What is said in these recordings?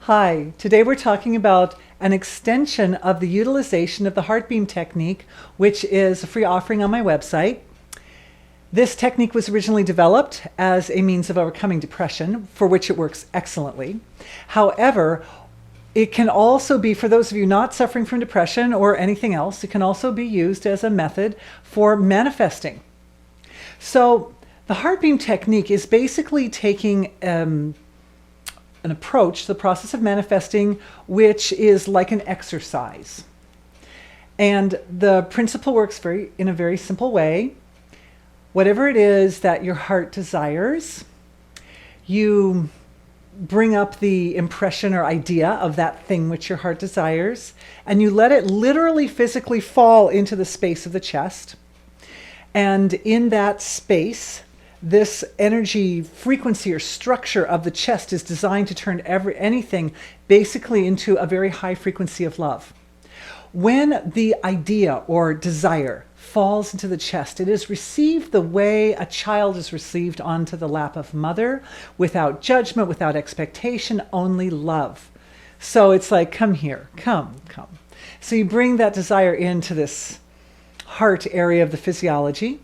Hi, today we're talking about an extension of the utilization of the Heartbeam Technique, which is a free offering on my website. This technique was originally developed as a means of overcoming depression, for which it works excellently. However, it can also be, for those of you not suffering from depression or anything else, it can also be used as a method for manifesting. So the Heartbeam Technique is basically taking an approach, the process of manifesting, which is like an exercise. And the principle works in a very simple way. Whatever it is that your heart desires, you bring up the impression or idea of that thing which your heart desires, and you let it literally physically fall into the space of the chest. And in that space, this energy frequency or structure of the chest is designed to turn anything basically into a very high frequency of love. When the idea or desire falls into the chest, it is received the way a child is received onto the lap of mother, without judgment, without expectation, only love. So it's like, come here, come. So you bring that desire into this heart area of the physiology.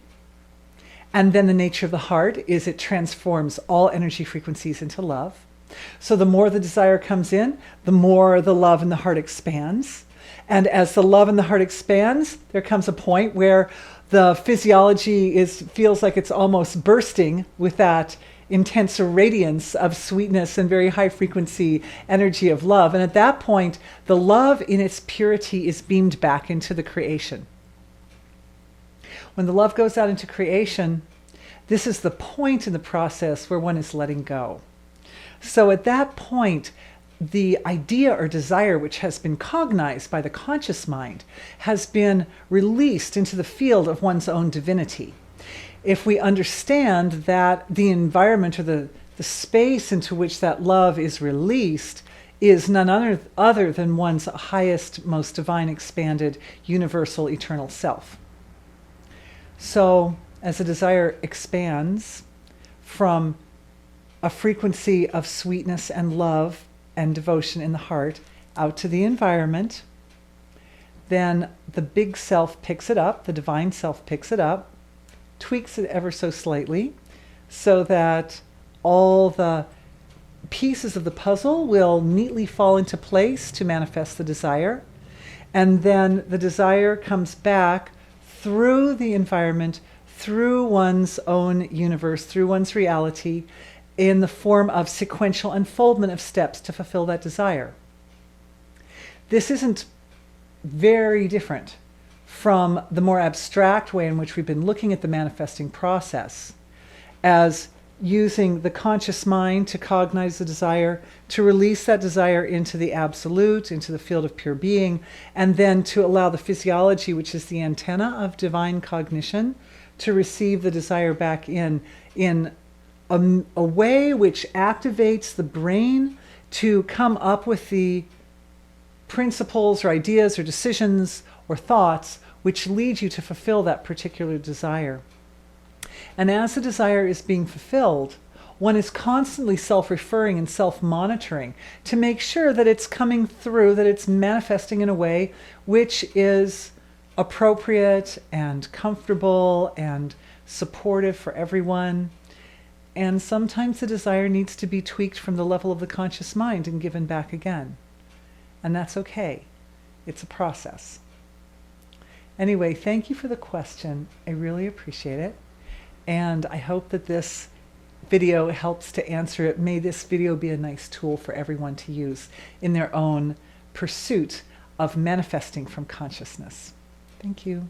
And then the nature of the heart is it transforms all energy frequencies into love. So the more the desire comes in, the more the love in the heart expands. And as the love in the heart expands, there comes a point where the physiology feels like it's almost bursting with that intense radiance of sweetness and very high frequency energy of love. And at that point, the love in its purity is beamed back into the creation. When the love goes out into creation, this is the point in the process where one is letting go. So at that point, the idea or desire which has been cognized by the conscious mind has been released into the field of one's own divinity. If we understand that the environment or the space into which that love is released is none other than one's highest, most divine, expanded, universal, eternal self. So as a desire expands from a frequency of sweetness and love and devotion in the heart out to the environment, then the big self picks it up, the divine self picks it up, tweaks it ever so slightly, so that all the pieces of the puzzle will neatly fall into place to manifest the desire. And then the desire comes back through the environment, through one's own universe, through one's reality, in the form of sequential unfoldment of steps to fulfill that desire. This isn't very different from the more abstract way in which we've been looking at the manifesting process, as using the conscious mind to cognize the desire, to release that desire into the absolute, into the field of pure being, and then to allow the physiology, which is the antenna of divine cognition, to receive the desire back in a way which activates the brain to come up with the principles or ideas or decisions or thoughts which lead you to fulfill that particular desire. And as the desire is being fulfilled, one is constantly self-referring and self-monitoring to make sure that it's coming through, that it's manifesting in a way which is appropriate and comfortable and supportive for everyone. And sometimes the desire needs to be tweaked from the level of the conscious mind and given back again. And that's okay. It's a process. Anyway, thank you for the question. I really appreciate it. And I hope that this video helps to answer it. May this video be a nice tool for everyone to use in their own pursuit of manifesting from consciousness. Thank you.